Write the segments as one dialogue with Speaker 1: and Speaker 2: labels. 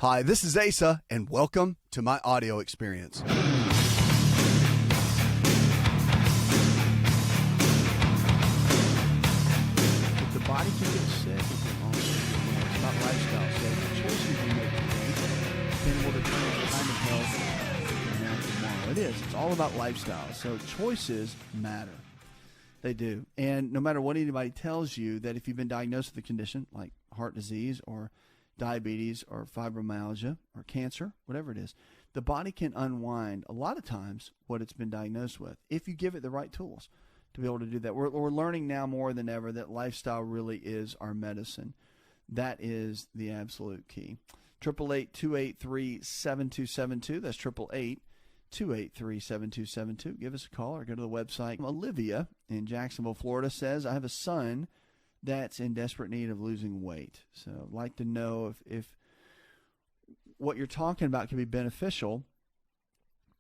Speaker 1: Hi, this is Asa, and welcome to my audio experience.
Speaker 2: The body can get sick. It can also get more. It's about lifestyle. So the choices you make today then will determine the kind of health you can have tomorrow. It is. It's all about lifestyle. So choices matter. They do. And no matter what anybody tells you, that if you've been diagnosed with a condition like heart disease or diabetes or fibromyalgia or cancer, whatever it is, the body can unwind a lot of times what it's been diagnosed with if you give it the right tools to be able to do that. We're learning now more than ever that lifestyle really is our medicine. That is the absolute key. 888-283-7272. That's 888-283-7272. Give us a call or go to the website. Olivia in Jacksonville, Florida says, I have a son that's in desperate need of losing weight. So I'd like to know if what you're talking about can be beneficial.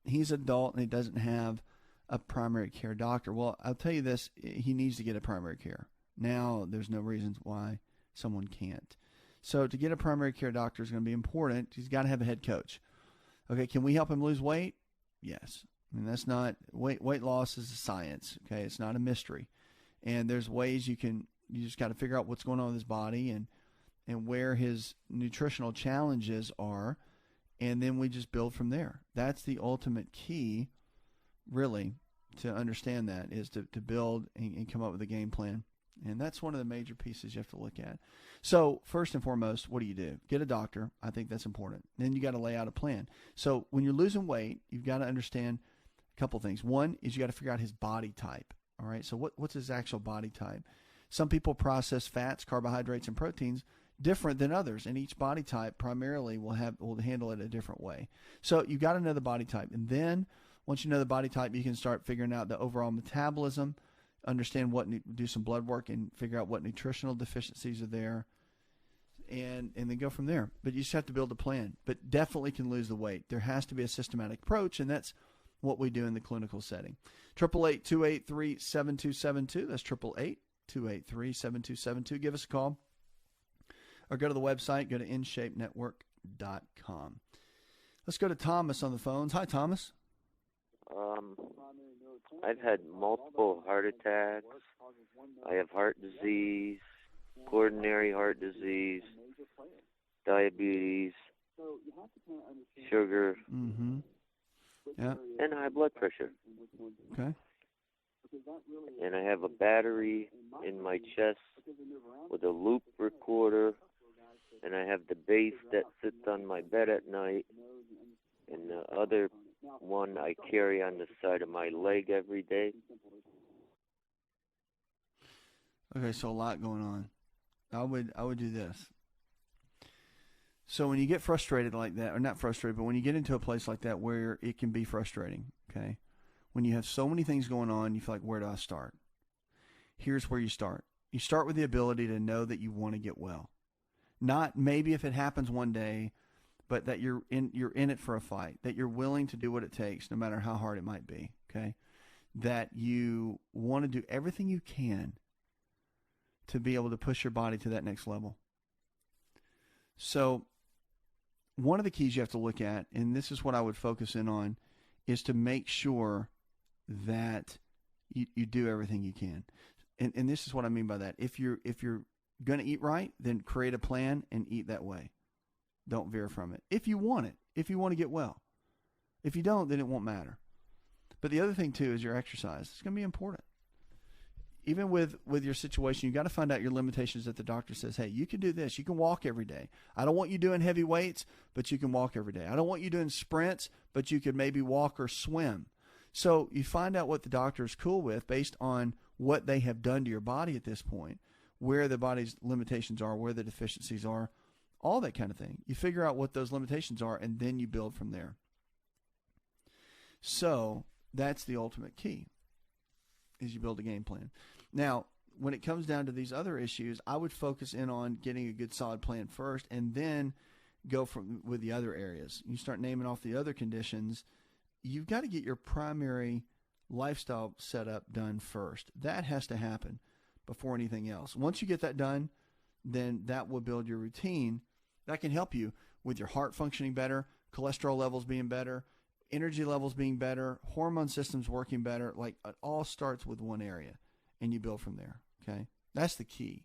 Speaker 2: He's an adult and he doesn't have a primary care doctor. Well, I'll tell you this, he needs to get a primary care. Now there's no reason why someone can't. So to get a primary care doctor is going to be important. He's got to have a head coach. Okay, can we help him lose weight? Yes. I mean, that's not, weight loss is a science, okay? It's not a mystery. And there's ways you just got to figure out what's going on with his body and where his nutritional challenges are, and then we just build from there. That's the ultimate key, really, to understand that, is to build and come up with a game plan. And that's one of the major pieces you have to look at. So first and foremost, what do? Get a doctor. I think that's important. Then you got to lay out a plan. So when you're losing weight, you've got to understand a couple things. One is you got to figure out his body type. All right. So what's his actual body type? Some people process fats, carbohydrates, and proteins different than others, and each body type primarily will handle it a different way. So you've got to know the body type. And then once you know the body type, you can start figuring out the overall metabolism, understand do some blood work and figure out what nutritional deficiencies are there, and then go from there. But you just have to build a plan. But definitely can lose the weight. There has to be a systematic approach, and that's what we do in the clinical setting. 888-283-7272. That's 888-283-7272. Give us a call or go to the website. Go to InShapeNetwork.com. Let's go to Thomas on the phones. Hi, Thomas.
Speaker 3: I've had multiple heart attacks. I have heart disease, coronary heart disease, diabetes, sugar,
Speaker 2: Yeah.
Speaker 3: and high blood pressure.
Speaker 2: Okay.
Speaker 3: And I have a battery in my chest with a loop recorder, and I have the base that sits on my bed at night, and the other one I carry on the side of my leg every day.
Speaker 2: Okay, so a lot going on. I would do this. So when you get frustrated like that, or not frustrated, but when you get into a place like that where it can be frustrating, okay, when you have so many things going on, you feel like, where do I start? Here's where you start. You start with the ability to know that you want to get well. Not maybe if it happens one day, but that you're in it for a fight, that you're willing to do what it takes, no matter how hard it might be, okay? That you want to do everything you can to be able to push your body to that next level. So one of the keys you have to look at, and this is what I would focus in on, is to make sure that you do everything you can. And this is what I mean by that. If you're going to eat right, then create a plan and eat that way. Don't veer from it. If you want it, if you want to get well. If you don't, then it won't matter. But the other thing, too, is your exercise. It's going to be important. Even with your situation, you got to find out your limitations that the doctor says, hey, you can do this. You can walk every day. I don't want you doing heavy weights, but you can walk every day. I don't want you doing sprints, but you could maybe walk or swim. So you find out what the doctor is cool with based on what they have done to your body at this point, where the body's limitations are, where the deficiencies are, all that kind of thing. You figure out what those limitations are, and then you build from there. So that's the ultimate key, is you build a game plan. Now, when it comes down to these other issues, I would focus in on getting a good solid plan first, and then go from with the other areas. You start naming off the other conditions. You've got to get your primary lifestyle setup done first. That has to happen before anything else. Once you get that done, then that will build your routine. That can help you with your heart functioning better, cholesterol levels being better, energy levels being better, hormone systems working better. Like, it all starts with one area, and you build from there. Okay, that's the key.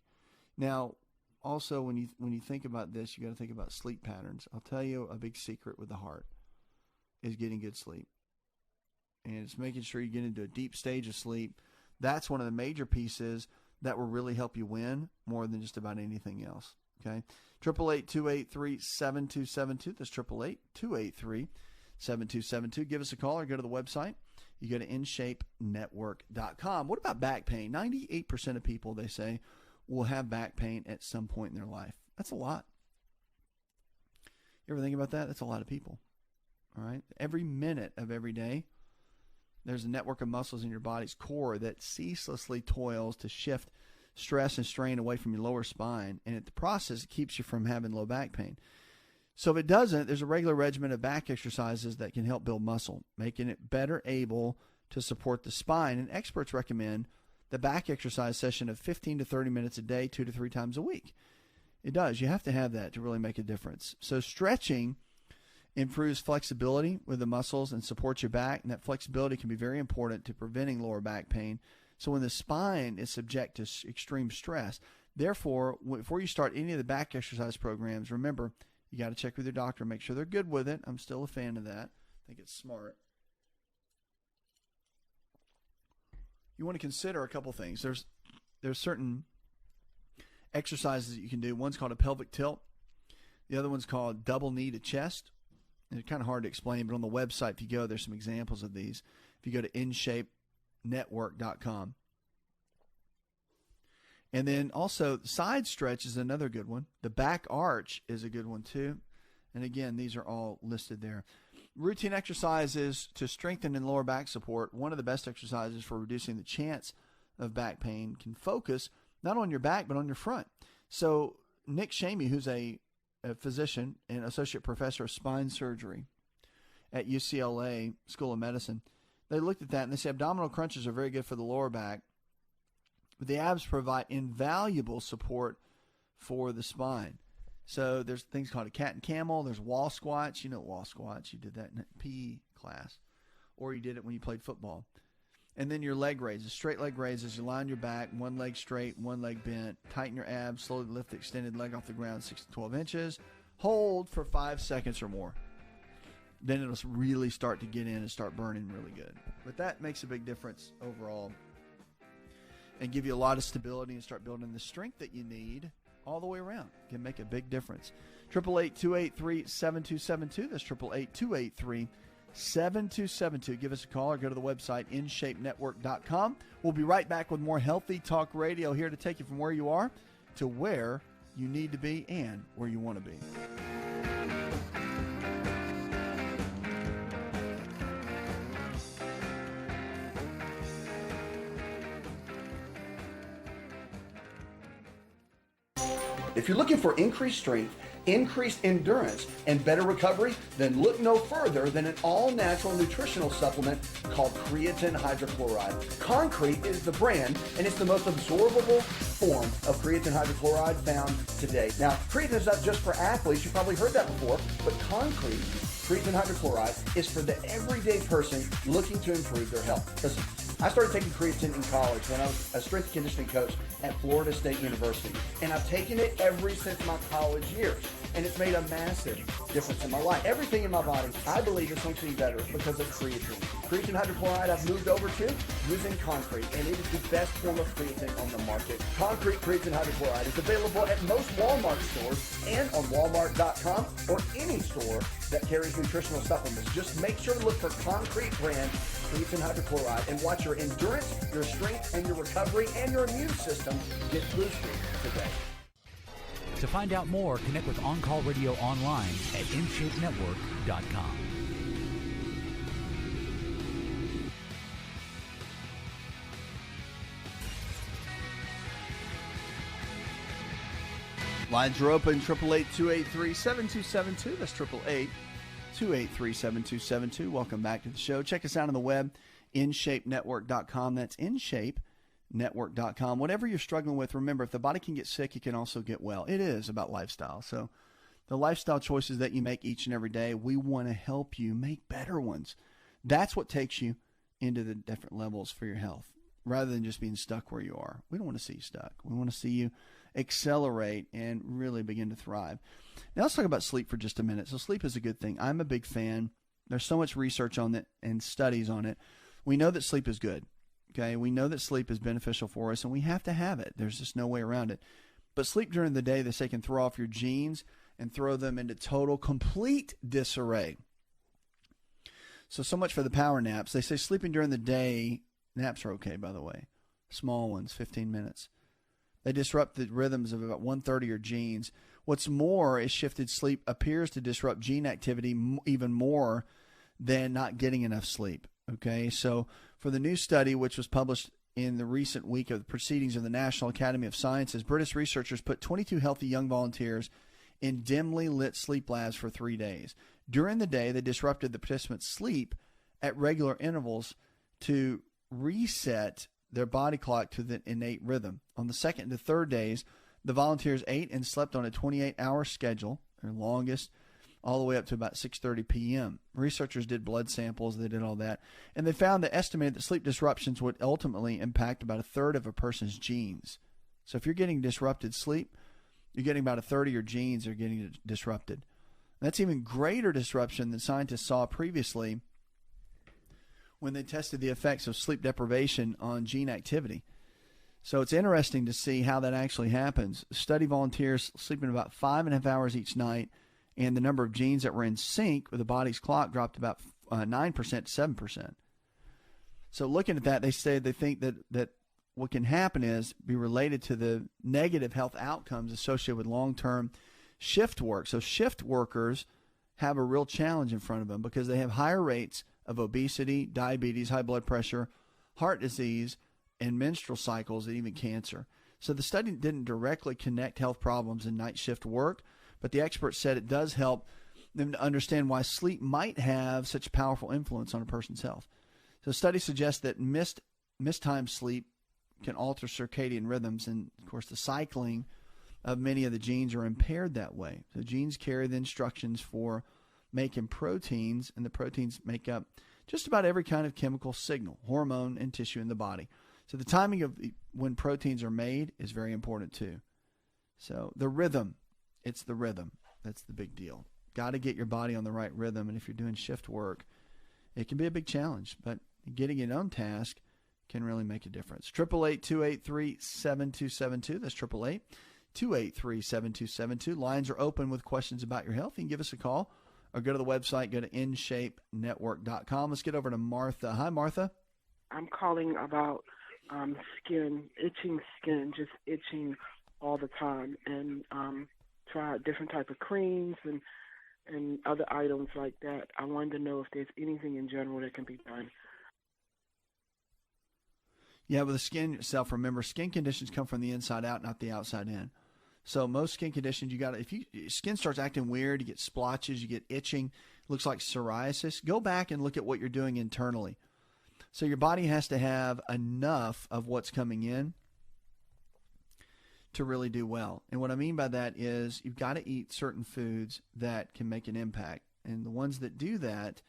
Speaker 2: Now, also when you think about this, you got to think about sleep patterns. I'll tell you a big secret with the heart is getting good sleep, and it's making sure you get into a deep stage of sleep. That's one of the major pieces that will really help you win more than just about anything else. Okay, 888-283-7272. That's 888-283-7272. Give us a call or go to the website. You go to InShapeNetwork.com. What about back pain? 98% of people, they say, will have back pain at some point in their life. That's a lot. You ever think about that? That's a lot of people. All right. Every minute of every day, there's a network of muscles in your body's core that ceaselessly toils to shift stress and strain away from your lower spine. And in the process, it keeps you from having low back pain. So if it doesn't, there's a regular regimen of back exercises that can help build muscle, making it better able to support the spine. And experts recommend the back exercise session of 15 to 30 minutes a day, 2 to 3 times a week. It does. You have to have that to really make a difference. So stretching improves flexibility with the muscles and supports your back, and that flexibility can be very important to preventing lower back pain. So when the spine is subject to extreme stress, therefore, before you start any of the back exercise programs, remember, you got to check with your doctor, make sure they're good with it. I'm still a fan of that. I think it's smart. You want to consider a couple things. There's certain exercises that you can do. One's called a pelvic tilt. The other one's called double knee to chest. And it's kind of hard to explain, but on the website, if you go, there's some examples of these. If you go to InShapeNetwork.com. And then also, side stretch is another good one. The back arch is a good one too. And again, these are all listed there. Routine exercises to strengthen and lower back support. One of the best exercises for reducing the chance of back pain can focus not on your back, but on your front. So Nick Shamey, who's a physician and associate professor of spine surgery at UCLA School of Medicine, they looked at that and they say abdominal crunches are very good for the lower back, but the abs provide invaluable support for the spine. So there's things called a cat and camel. There's wall squats. You know wall squats. You did that in PE class, or you did it when you played football. And then your leg raises, straight leg raises. You lie on your back, one leg straight, one leg bent. Tighten your abs. Slowly lift the extended leg off the ground 6 to 12 inches. Hold for 5 seconds or more. Then it'll really start to get in and start burning really good. But that makes a big difference overall and give you a lot of stability and start building the strength that you need all the way around. It can make a big difference. 888-283-7272. That's 888-283-7272. Give us a call or go to the website, InShapeNetwork.com. We'll be right back with more Healthy Talk Radio here to take you from where you are to where you need to be and where you want to be.
Speaker 1: If you're looking for increased strength, increased endurance, and better recovery, then look no further than an all-natural nutritional supplement called creatine hydrochloride. Concrete is the brand, and it's the most absorbable form of creatine hydrochloride found today. Now, creatine is not just for athletes. You've probably heard that before, but Concrete creatine hydrochloride is for the everyday person looking to improve their health. Listen, I started taking creatine in college when I was a strength and conditioning coach at Florida State University, and I've taken it since my college years, and it's made a massive difference in my life. Everything in my body, I believe, is functioning better because of creatine. Creatine hydrochloride I've moved over to using Concrete, and it is the best form of creatine on the market. Concrete creatine hydrochloride is available at most Walmart stores and on Walmart.com or any store that carries nutritional supplements. Just make sure to look for Concrete brand creatine hydrochloride and watch your endurance, your strength, and your recovery and your immune system get boosted today.
Speaker 4: To find out more, connect with On Call Radio online at InShapeNetwork.com.
Speaker 2: Lines are open, 888-283-7272. That's 888-283-7272. Welcome back to the show. Check us out on the web, InShapeNetwork.com. That's InShapeNetwork.com. Whatever you're struggling with, remember, if the body can get sick, it can also get well. It is about lifestyle. So The lifestyle choices that you make each and every day, we want to help you make better ones. That's what takes you into the different levels for your health, rather than just being stuck where you are. We don't want to see you stuck. We want to see you accelerate and really begin to thrive. Now let's talk about sleep for just a minute. So sleep is a good thing. I'm a big fan. There's so much research on it and studies on it. We know that sleep is good. Okay, we know that sleep is beneficial for us, and we have to have it. There's just no way around it. But sleep during the day, they say, can throw off your genes and throw them into total, complete disarray. So much for the power naps. They say sleeping during the day, naps are okay, by the way. Small ones, 15 minutes. They disrupt the rhythms of about 1/3 of your genes. What's more is shifted sleep appears to disrupt gene activity even more than not getting enough sleep. Okay, so for the new study, which was published in the recent week of the Proceedings of the National Academy of Sciences, British researchers put 22 healthy young volunteers in dimly lit sleep labs for 3 days. During the day, they disrupted the participants' sleep at regular intervals to reset their body clock to the innate rhythm. On the second to third days, the volunteers ate and slept on a 28-hour schedule, their longest, all the way up to about 6:30 p.m. Researchers did blood samples, they did all that, and they found that estimated that sleep disruptions would ultimately impact about 1/3 of a person's genes. So if you're getting disrupted sleep, you're getting about 1/3 of your genes are getting disrupted. That's even greater disruption than scientists saw previously when they tested the effects of sleep deprivation on gene activity. So it's interesting to see how that actually happens. Study volunteers sleeping about 5.5 hours each night, and the number of genes that were in sync with the body's clock dropped about 9% to 7%. So looking at that, they say they think that what can happen is be related to the negative health outcomes associated with long-term shift work. So shift workers have a real challenge in front of them because they have higher rates of obesity, diabetes, high blood pressure, heart disease, and menstrual cycles, and even cancer. So the study didn't directly connect health problems in night shift work, but the experts said it does help them to understand why sleep might have such a powerful influence on a person's health. So studies suggest that mistime sleep can alter circadian rhythms, and of course the cycling of many of the genes are impaired that way. So genes carry the instructions for making proteins, and the proteins make up just about every kind of chemical signal, hormone, and tissue in the body. So the timing of when proteins are made is very important too. So the rhythm, it's the rhythm. That's the big deal. Got to get your body on the right rhythm, and if you're doing shift work, it can be a big challenge, but getting it on task can really make a difference. 888-283-7272. That's 888-283-7272. Lines are open with questions about your health. You can give us a call or go to the website, go to InShapeNetwork.com. Let's get over to Martha. Hi, Martha.
Speaker 5: I'm calling about skin, just itching all the time, and try different type of creams and other items like that. I wanted to know if there's anything in general that can be done.
Speaker 2: Yeah, with the skin itself, remember, skin conditions come from the inside out, not the outside in. So most skin conditions, if your skin starts acting weird, you get splotches, you get itching, looks like psoriasis, go back and look at what you're doing internally. So your body has to have enough of what's coming in to really do well. And what I mean by that is you've got to eat certain foods that can make an impact. And the ones that do that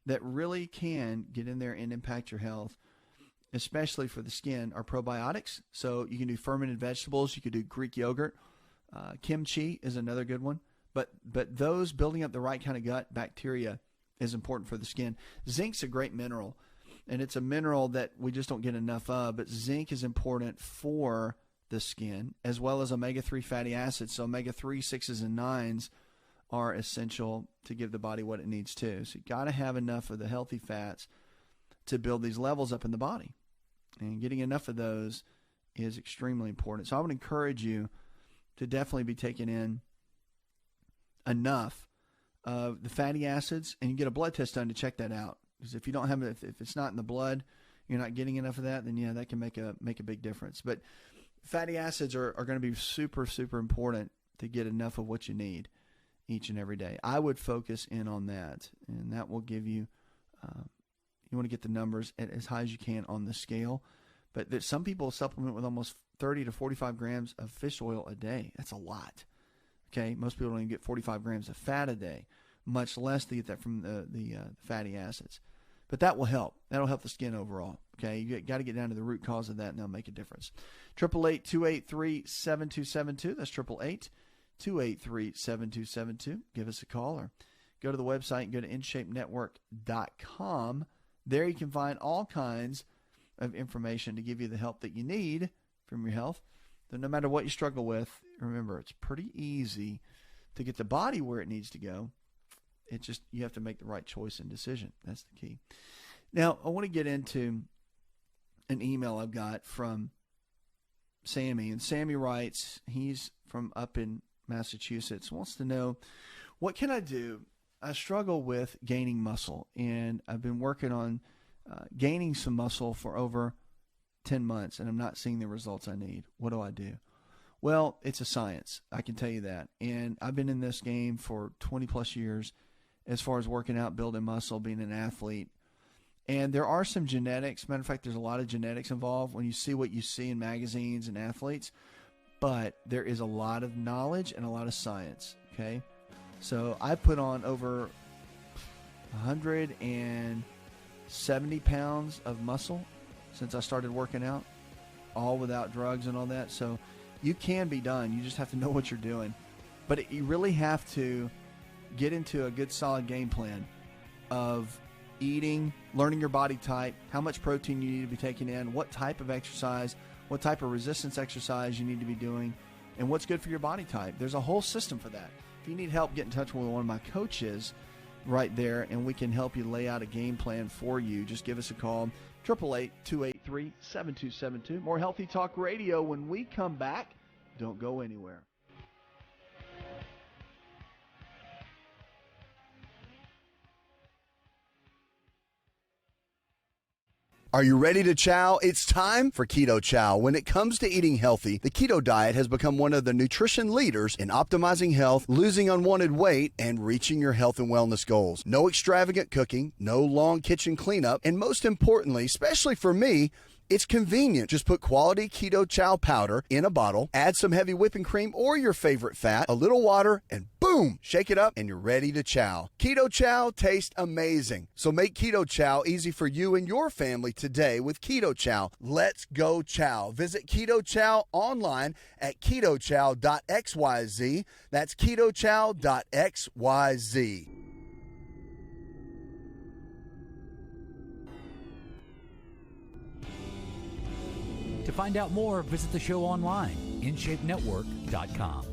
Speaker 2: really can get in there and impact your health, especially for the skin, are probiotics. So you can do fermented vegetables. You could do Greek yogurt. Kimchi is another good one. But those, building up the right kind of gut bacteria is important for the skin. Zinc's a great mineral, and it's a mineral that we just don't get enough of. But zinc is important for the skin, as well as omega-3 fatty acids. So omega-3, 6s, and 9s are essential to give the body what it needs to. So you got to have enough of the healthy fats to build these levels up in the body. And getting enough of those is extremely important. So I would encourage you to definitely be taking in enough of the fatty acids, and you get a blood test done to check that out. Because if you don't have it, if it's not in the blood, you're not getting enough of that, then yeah, that can make a big difference. But fatty acids are going to be super, super important to get enough of what you need each and every day. I would focus in on that, and that will give you, you want to get the numbers as high as you can on the scale. But some people supplement with almost 30 to 45 grams of fish oil a day. That's a lot. Okay, most people don't even get 45 grams of fat a day, much less to get that from the fatty acids. But that will help. That'll help the skin overall. Okay, you got to get down to the root cause of that, and that'll make a difference. 888-283-7272. That's 888-283-7272. Give us a call or go to the website and go to InShapeNetwork.com. There you can find all kinds of information to give you the help that you need from your health. So no matter what you struggle with, remember, it's pretty easy to get the body where it needs to go. It's just you have to make the right choice and decision. That's the key. Now, I want to get into an email I've got from Sammy. And Sammy writes, he's from up in Massachusetts, wants to know, what can I do? I struggle with gaining muscle, and I've been working on gaining some muscle for over 10 months, and I'm not seeing the results I need. What do I do? Well, it's a science. I can tell you that. And I've been in this game for 20 plus years as far as working out, building muscle, being an athlete. And there are some genetics. Matter of fact, there's a lot of genetics involved when you see what you see in magazines and athletes. But there is a lot of knowledge and a lot of science, okay? So I put on over 170 pounds of muscle since I started working out, all without drugs and all that. So you can be done. You just have to know what you're doing. But you really have to get into a good solid game plan of eating, learning your body type, how much protein you need to be taking in, what type of exercise, what type of resistance exercise you need to be doing, and what's good for your body type. There's a whole system for that. If you need help, get in touch with one of my coaches right there, and we can help you lay out a game plan for you. Just give us a call, 888-283-7272. More Healthy Talk Radio when we come back. Don't go anywhere.
Speaker 1: Are you ready to chow? It's time for Keto Chow. When it comes to eating healthy, the Keto Diet has become one of the nutrition leaders in optimizing health, losing unwanted weight, and reaching your health and wellness goals. No extravagant cooking, no long kitchen cleanup, and most importantly, especially for me, it's convenient. Just put quality Keto Chow powder in a bottle, add some heavy whipping cream or your favorite fat, a little water, and boom, shake it up and you're ready to chow. Keto Chow tastes amazing. So make Keto Chow easy for you and your family today with Keto Chow. Let's go chow. Visit Keto Chow online at ketochow.xyz. That's ketochow.xyz.
Speaker 4: To find out more, visit the show online, InShapeNetwork.com.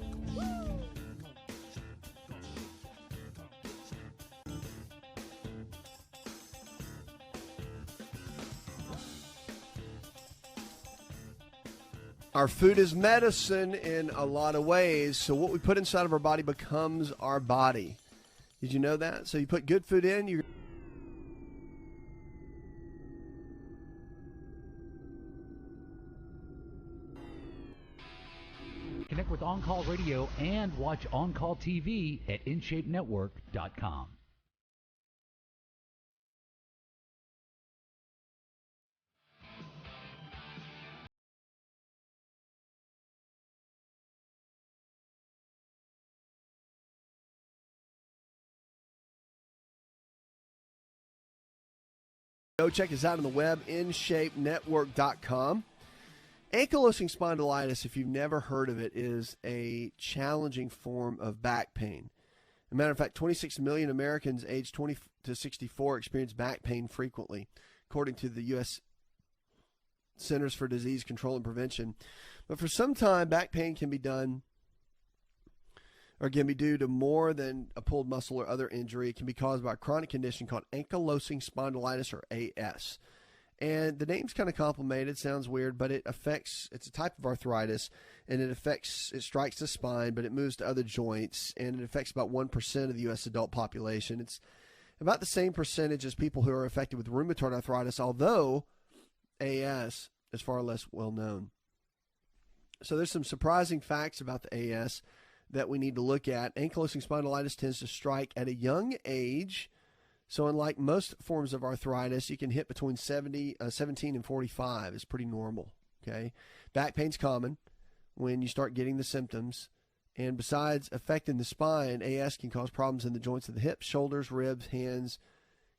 Speaker 6: Our food is medicine in a lot of ways, so what we put inside of our body becomes our body. Did you know that? So you put good food in, you
Speaker 4: Connect with On Call Radio and watch On Call TV at InShapeNetwork.com.
Speaker 6: go check us out on the web, InShapeNetwork.com. Ankylosing spondylitis, if you've never heard of it, is a challenging form of back pain. As a matter of fact, 26 million Americans aged 20 to 64 experience back pain frequently, according to the U.S. Centers for Disease Control and Prevention. But for some time, back pain can be due to more than a pulled muscle or other injury. It can be caused by a chronic condition called ankylosing spondylitis, or AS. And the name's kind of complicated, sounds weird, but it's a type of arthritis, and it strikes the spine, but it moves to other joints, and it affects about 1% of the U.S. adult population. It's about the same percentage as people who are affected with rheumatoid arthritis, although AS is far less well known. So there's some surprising facts about the AS that we need to look at. Ankylosing spondylitis tends to strike at a young age. So unlike most forms of arthritis, you can hit between 17 and 45 is pretty normal, okay? Back pain's common when you start getting the symptoms, And besides affecting the spine, AS can cause problems in the joints of the hips, shoulders, ribs, hands,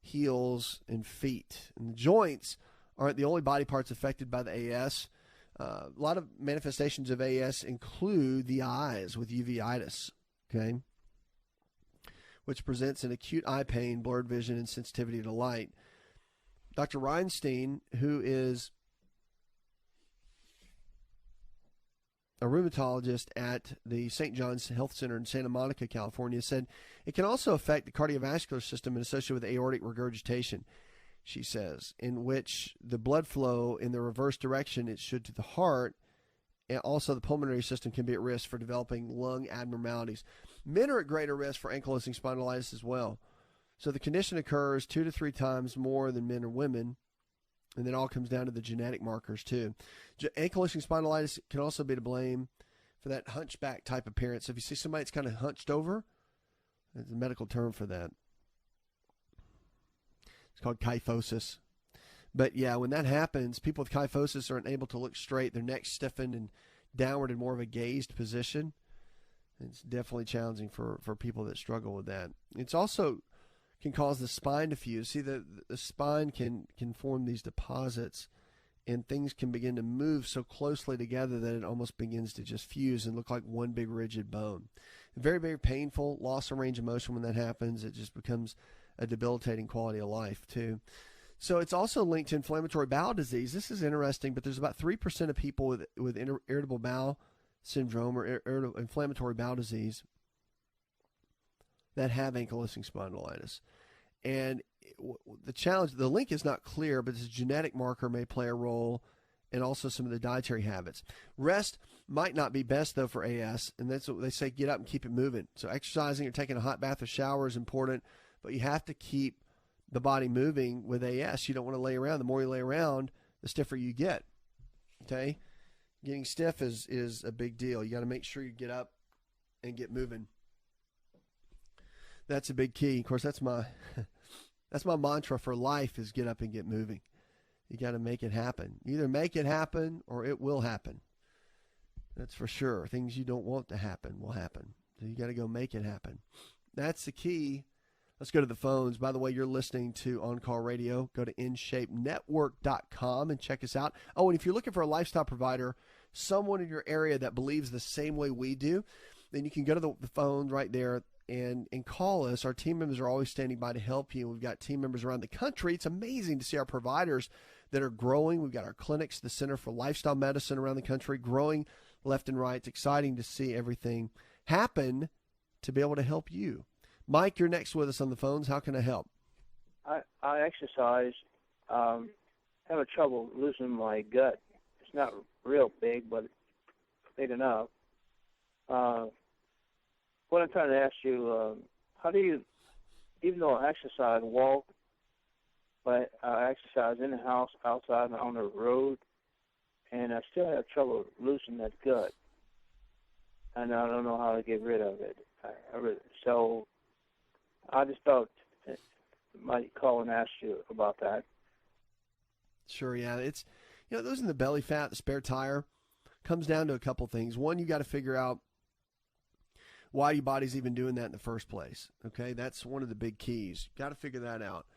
Speaker 6: heels, and feet. And the joints aren't the only body parts affected by the AS. A lot of manifestations of AS include the eyes with uveitis, okay, which presents an acute eye pain, blurred vision, and sensitivity to light. Dr. Reinstein, who is a rheumatologist at the St. John's Health Center in Santa Monica, California, said it can also affect the cardiovascular system and associated with aortic regurgitation, she says, in which the blood flow in the reverse direction it should to the heart, and also the pulmonary system can be at risk for developing lung abnormalities. Men are at greater risk for ankylosing spondylitis as well. So the condition occurs 2 to 3 times more than men or women, and then it all comes down to the genetic markers too. Ankylosing spondylitis can also be to blame for that hunchback type appearance. So if you see somebody that's kind of hunched over, there's a medical term for that. It's called kyphosis. But yeah, when that happens, people with kyphosis aren't able to look straight. Their neck's stiffened and downward in more of a gazed position. It's definitely challenging for people that struggle with that. It's also can cause the spine to fuse. See, the spine can form these deposits, and things can begin to move so closely together that it almost begins to just fuse and look like one big rigid bone. Very, very painful, loss of range of motion when that happens. It just becomes a debilitating quality of life too. So it's also linked to inflammatory bowel disease. This is interesting, but there's about 3% of people with irritable bowel syndrome or inflammatory bowel disease that have ankylosing spondylitis. And the challenge, the link is not clear, but this genetic marker may play a role, and also some of the dietary habits. Rest might not be best, though, for AS, and that's what they say, get up and keep it moving. So exercising or taking a hot bath or shower is important, but you have to keep the body moving with AS. You don't want to lay around. The more you lay around, the stiffer you get, okay? Getting stiff is a big deal. You got to make sure you get up and get moving. That's a big key. Of course, that's my mantra for life is get up and get moving. You got to make it happen. Either make it happen or it will happen. That's for sure. Things you don't want to happen will happen. So you got to go make it happen. That's the key. Let's go to the phones. By the way, you're listening to On Call Radio. Go to InShapeNetwork.com and check us out. Oh, and if you're looking for a lifestyle provider, someone in your area that believes the same way we do, then you can go to the phone right there and call us. Our team members are always standing by to help you. We've got team members around the country. It's amazing to see our providers that are growing. We've got our clinics, the Center for Lifestyle Medicine around the country, growing left and right. It's exciting to see everything happen to be able to help you. Mike, you're next with us on the phones. How can I help?
Speaker 7: I exercise. Have trouble losing my gut. It's not real big, but big enough. What I'm trying to ask you, how do you, even though I exercise, walk, but I exercise in the house, outside, and on the road, and I still have trouble losing that gut, and I don't know how to get rid of it. So I just thought I might call and ask you about that.
Speaker 6: Sure, yeah. It's, losing the belly fat, the spare tire, comes down to a couple things. One, you got to figure out why your body's even doing that in the first place. Okay, that's one of the big keys. Got to figure that out.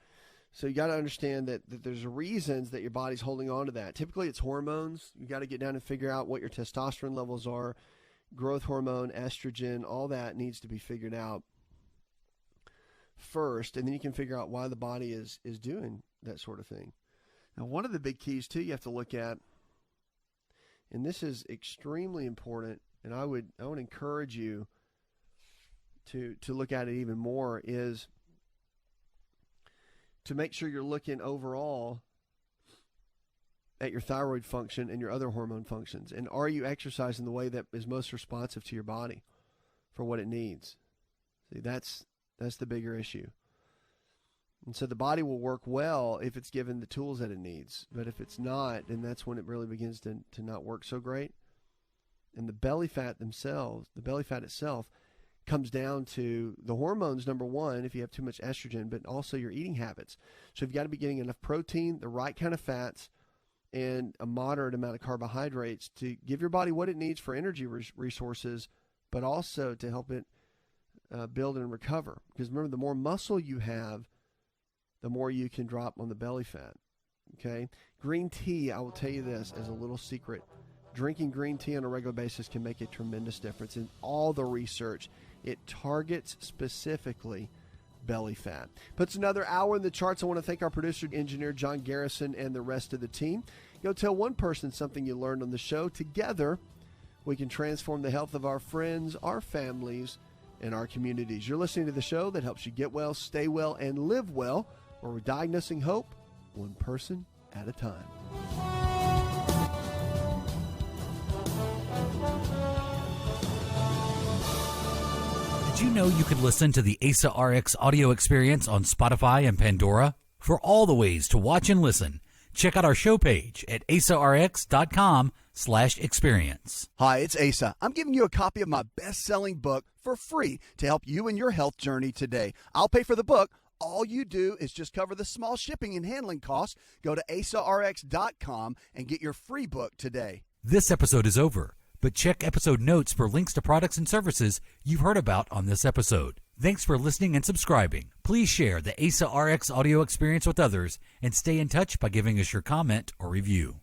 Speaker 6: So you got to understand that there's reasons that your body's holding on to that. Typically, it's hormones. You got to get down and figure out what your testosterone levels are, growth hormone, estrogen, all that needs to be figured out first, and then you can figure out why the body is doing that sort of thing. Now, one of the big keys, too, you have to look at, and this is extremely important, and I would encourage you to look at it even more, is to make sure you're looking overall at your thyroid function and your other hormone functions. And are you exercising the way that is most responsive to your body for what it needs? See, that's the bigger issue. And so the body will work well if it's given the tools that it needs. But if it's not, then that's when it really begins to not work so great. And the belly fat itself comes down to the hormones, number one, if you have too much estrogen, but also your eating habits. So you've got to be getting enough protein, the right kind of fats, and a moderate amount of carbohydrates to give your body what it needs for energy resources but also to help it build and recover. Because remember, the more muscle you have, the more you can drop on the belly fat. Okay? Green tea, I will tell you this as a little secret. Drinking green tea on a regular basis can make a tremendous difference. In all the research, it targets specifically belly fat. Puts another hour in the charts. I want to thank our producer, engineer John Garrison, and the rest of the team. Tell one person something you learned on the show. Together, we can transform the health of our friends, our families, and our communities. You're listening to the show that helps you get well, stay well, and live well, where we're diagnosing hope one person at a time.
Speaker 4: Did you know you could listen to the ASA RX audio experience on Spotify and Pandora? For all the ways to watch and listen, check out our show page at asarx.com/experience.
Speaker 1: Hi, it's Asa. I'm giving you a copy of my best-selling book for free to help you in your health journey today. I'll pay for the book. All you do is just cover the small shipping and handling costs. Go to asarx.com and get your free book today.
Speaker 4: This episode is over, but check episode notes for links to products and services you've heard about on this episode. Thanks for listening and subscribing. Please share the ASA RX audio experience with others and stay in touch by giving us your comment or review.